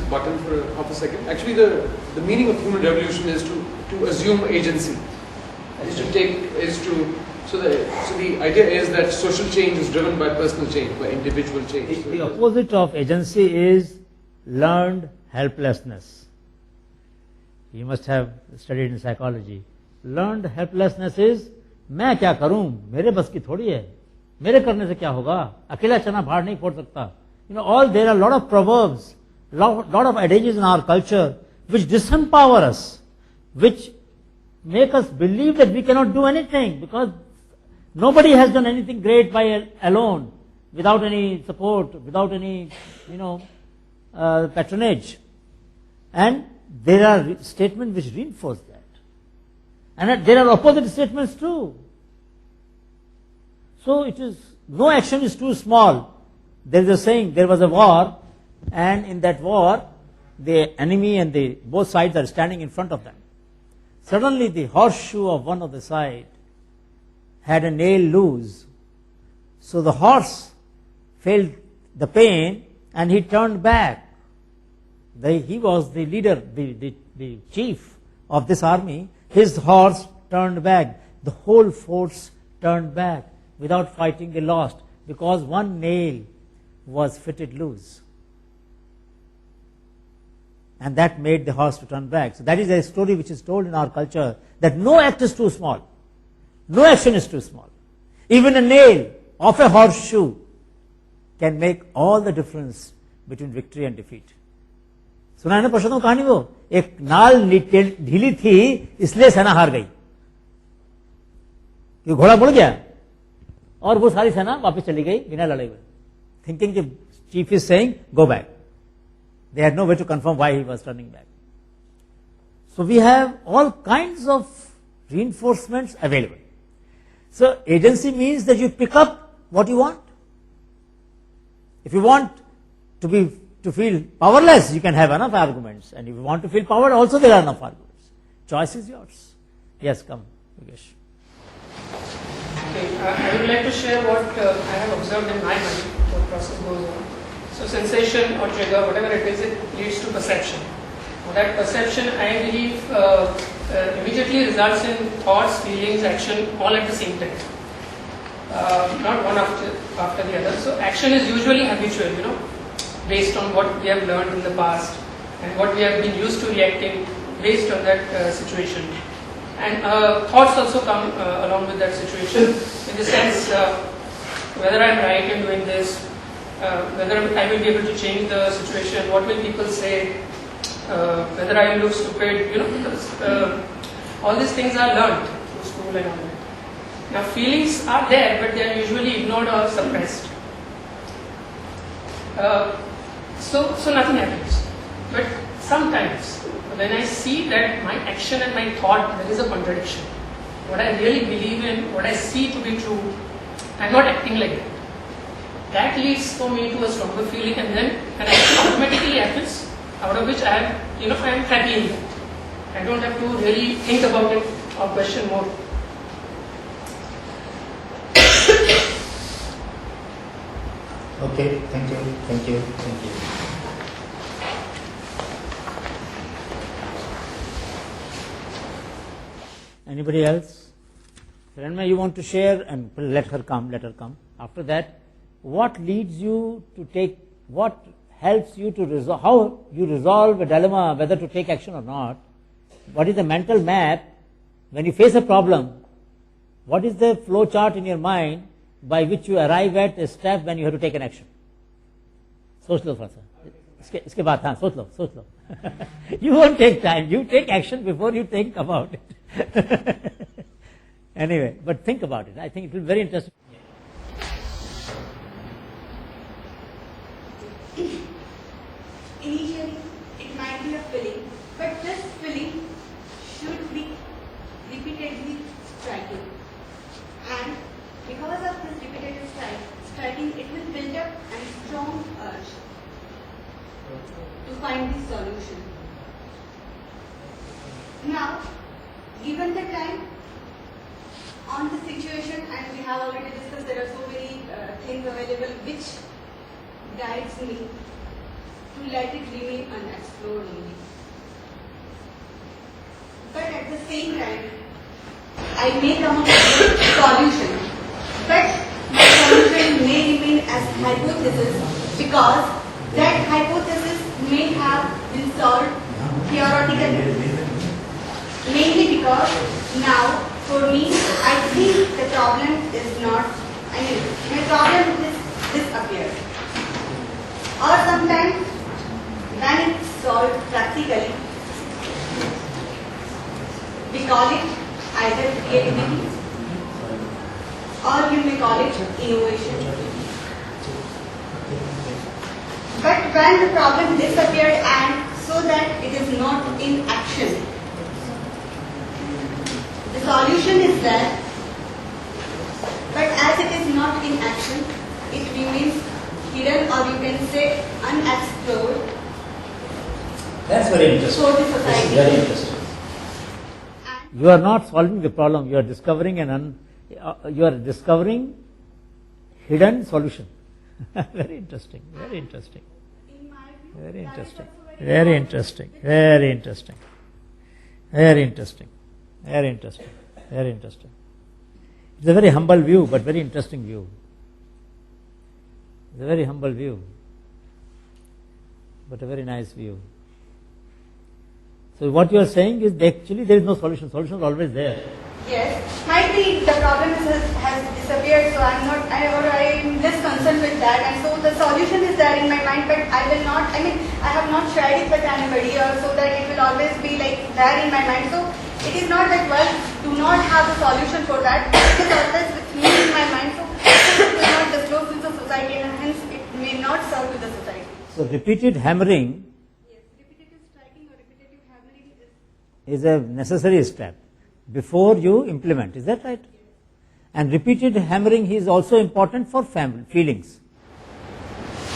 button for half a second. Actually, the meaning of human revolution is to assume agency. So the idea is that social change is driven by personal change, by individual change. The opposite of agency is learned helplessness. You must have studied in psychology. Learned helplessness is मैं क्या करूं, मेरे बस की थोड़ी है, मेरे करने से क्या होगा, अकेला चना भाड़ नहीं फोड़ सकता. There are a lot of proverbs, lot of adages in our culture which disempower us, which make us believe that we cannot do anything because nobody has done anything great by alone, without any support, without any, patronage. And there are statements which reinforce that. And there are opposite statements too. So it is, no action is too small. There is a saying, there was a war, and in that war, the enemy and both sides are standing in front of them. Suddenly the horseshoe of one of the side had a nail loose. So the horse felt the pain and he turned back. He was the leader, the chief of this army. His horse turned back. The whole force turned back. Without fighting, they lost because one nail was fitted loose. And that made the horse to turn back. So that is a story which is told in our culture, that no act is too small. No action is too small. Even a nail of a horseshoe can make all the difference between victory and defeat. सुना है ना पुरुषोत्तम कहानी, वो एक नाल ढीली थी इसलिए सेना हार गई, कि घोड़ा मुड़ गया और वो सारी सेना वापस चली गई बिना लड़े हुए. Thinking the chief is saying, go back. They had no way to confirm why he was turning back. So we have all kinds of reinforcements available. So agency means that you pick up what you want. If you want to feel powerless, you can have enough arguments. And if you want to feel power, also there are enough arguments. Choice is yours. Yes, come, Yogesh. Okay, I would like to share what I have observed in my mind, what process goes on. So sensation or trigger, whatever it is, it leads to perception. That perception, I believe, immediately results in thoughts, feelings, action, all at the same time. Not one after the other. So action is usually habitual, based on what we have learned in the past and what we have been used to reacting based on that situation. And thoughts also come along with that situation, in the sense whether I am right in doing this, whether I will be able to change the situation, what will people say, whether I will look stupid, because all these things are learned through school and all that. Now feelings are there, but they are usually ignored or suppressed. So nothing happens. But sometimes, when I see that my action and my thought, there is a contradiction. What I really believe in, what I see to be true, I am not acting like that. That leads for me to a stronger feeling, and then an action automatically happens, out of which I am happy in that. I don't have to really think about it or question more. Okay, thank you. Anybody else? Ranma, you want to share, and let her come. After that, what leads you to take, what helps you to resolve, how you resolve a dilemma whether to take action or not? What is the mental map when you face a problem? What is the flow chart in your mind by which you arrive at a step when you have to take an action? सोच लो थोड़ा सा, इसके बाद हाँ सोच लो. You won't take time. You take action before you think about it. Anyway, but think about it. I think it will be very interesting. Initially, it might be a feeling, but this feeling should be repeatedly striking. And because of this repeated striking, it will build up a strong urge to find the solution. Now, given the time on the situation, and we have already discussed, there are so many things available which guides me to let it remain unanswered. explored only. But at the same time, I may come up with a solution. But the solution may remain as hypothesis because that hypothesis may have been solved theoretically. Mainly because now, for me, I think the problem is not, my problem is disappeared. Or sometimes, when it's solved practically, we call it either creativity or you may call it innovation. But when the problem disappeared and so that it is not in action, the solution is there, but as it is not in action, it remains hidden or you can say unexplored. That's very interesting. For the This is society. very interesting. And You are not solving the problem. You are discovering hidden solution. Very interesting. Very interesting. in my view, Very that is interesting. also Very interesting. Very interesting. Very interesting. Very interesting. Very interesting. It's a very humble view, but very interesting view. It's a very humble view, but a very nice view. So what you are saying is that actually there is no solution. Solution is always there. Yes, might be the problem has disappeared, so I'm less concerned with that, and so the solution is there in my mind, but I have not tried it with anybody, or so that it will always be like there in my mind. So it is not that, well, do not have the solution for that. It is always with me in my mind, so it will not disclose to the society, and hence it may not serve to the society. So repeated hammering Yes, repetitive striking or repetitive hammering is is a necessary step before you implement. Is that right? And repeated hammering is also important for feelings.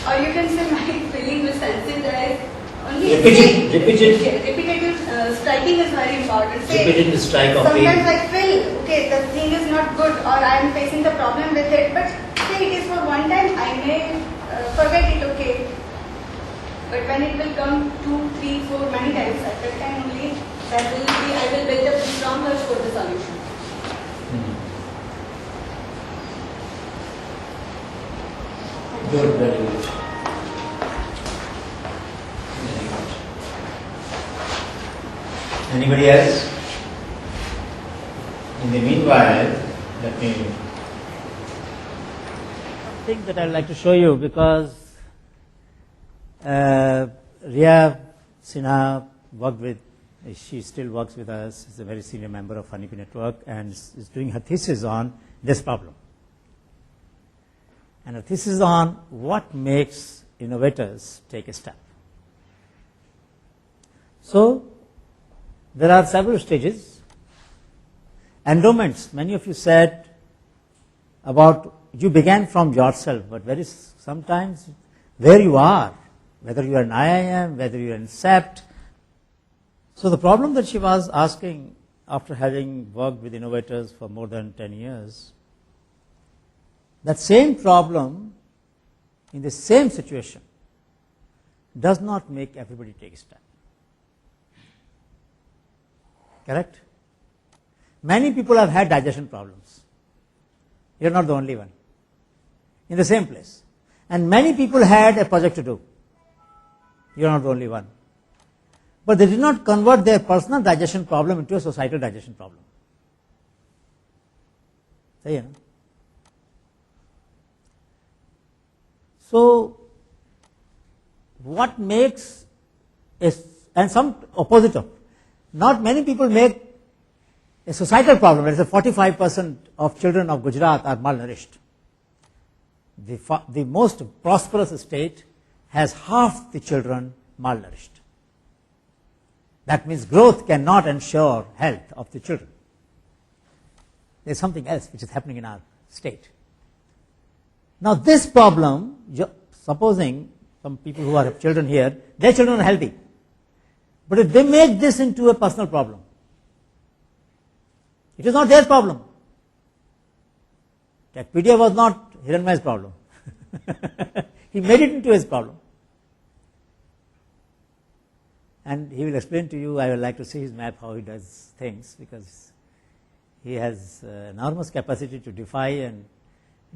or you can say my feeling will sense it as only repetitive striking is very important. Say, Repeated strike of sometimes pain. I feel, okay, the thing is not good or I am facing the problem with it, but say it is for one time, I may forget it, okay. But when it will come 2, 3, 4, many times, at that time only, I will build up a strong urge for the solution. Good, very good. Very good. Anybody else? In the meanwhile, let me. Something that I'd like to show you because Riya Sinha worked with, she still works with us, is a very senior member of Honeybee Network and is doing her thesis on this problem. And her thesis is on what makes innovators take a step. So, there are several stages. Endowments, many of you said about you began from yourself, but sometimes where you are, whether you are in IIM, whether you are in SEPT. So the problem that she was asking after having worked with innovators for more than 10 years, that same problem in the same situation does not make everybody take a step. Correct? Many people have had digestion problems. You are not the only one. In the same place. And many people had a project to do. You are not the only one. But they did not convert their personal digestion problem into a societal digestion problem. So, you know. So, what makes and some opposite of, not many people make a societal problem. There is a 45% of children of Gujarat are malnourished. The most prosperous state has half the children malnourished. That means growth cannot ensure health of the children. There is something else which is happening in our state. Now this problem, supposing some people who have children here, their children are healthy. But if they make this into a personal problem, it is not their problem. Techpedia was not Hiranmay's problem. He made it into his problem. And he will explain to you, I would like to see his map, how he does things, because he has enormous capacity to defy and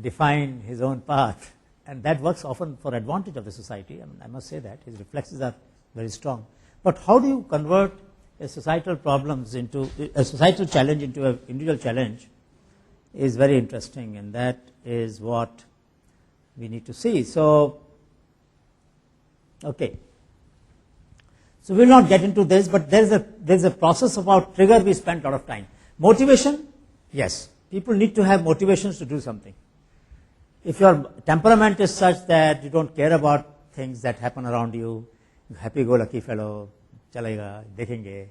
define his own path, and that works often for advantage of the society. I mean, I must say that his reflexes are very strong. But how do you convert a societal problems into a societal challenge into an individual challenge is very interesting, and that is what we need to see. So, okay. So we will not get into this, but there is a process about trigger. We spent a lot of time. Motivation, yes, people need to have motivations to do something. If your temperament is such that you don't care about things that happen around you, happy-go-lucky fellow, chalega, dekhenge,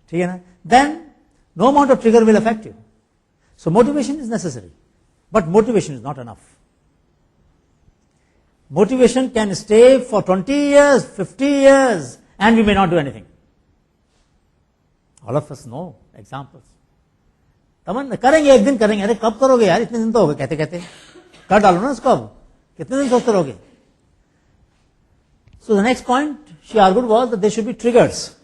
theek hai na, then no amount of trigger will affect you. So motivation is necessary, but motivation is not enough. Motivation can stay for 20 years, 50 years, and we may not do anything. All of us know examples. तमन करेंगे, एक दिन करेंगे, अरे कब करोगे यार, इतने दिन तो हो गए कहते कहते, कर डालो ना उसको, अब कितने दिन सोचते रहोगे. So the next point she argued was that there should be triggers.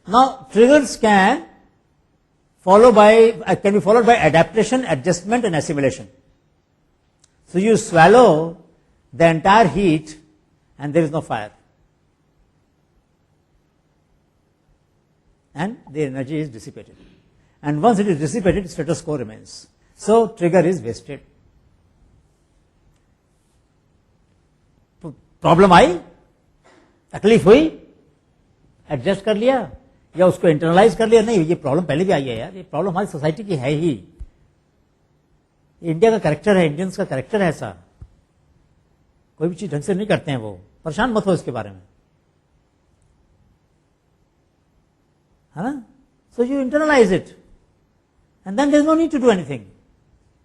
Now triggers can be followed by adaptation, adjustment and assimilation. So you swallow the entire heat and there is no fire, and the energy is dissipated, and once it is dissipated, status quo remains. So trigger is wasted. Problem आई, तकलीफ हुई, adjust कर लिया या उसको internalise कर लिया, नहीं ये प्रॉब्लम पहले भी आई है यार, ये प्रॉब्लम हमारी सोसाइटी की है ही, इंडिया का कैरेक्टर है, इंडियंस का कैरेक्टर है ऐसा, कोई भी चीज ढंग से नहीं करते हैं वो, परेशान मत हो इसके बारे में, है ना. So you internalise it and then there is no need to do anything,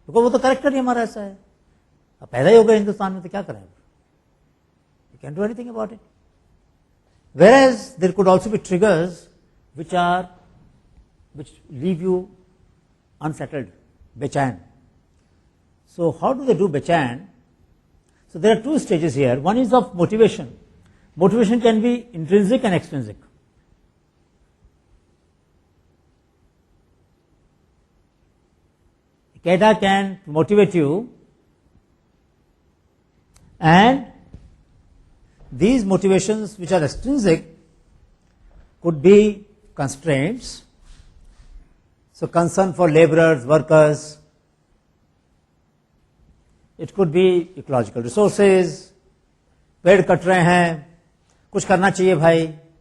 because वो तो कैरेक्टर ही हमारा ऐसा है. अब पैदा ही हो गए हिंदुस्तान में तो क्या करें, you can't do anything about it. Whereas there could also be triggers which leave you unsettled, bechain. So how do they do bechain? So there are two stages here. One is of motivation. Motivation can be intrinsic and extrinsic. Keda can motivate you, and these motivations which are extrinsic could be constraints. So concern for laborers, workers. It could be ecological resources, पेड़ cut रहे हैं, कुछ करना चाहिए भाई,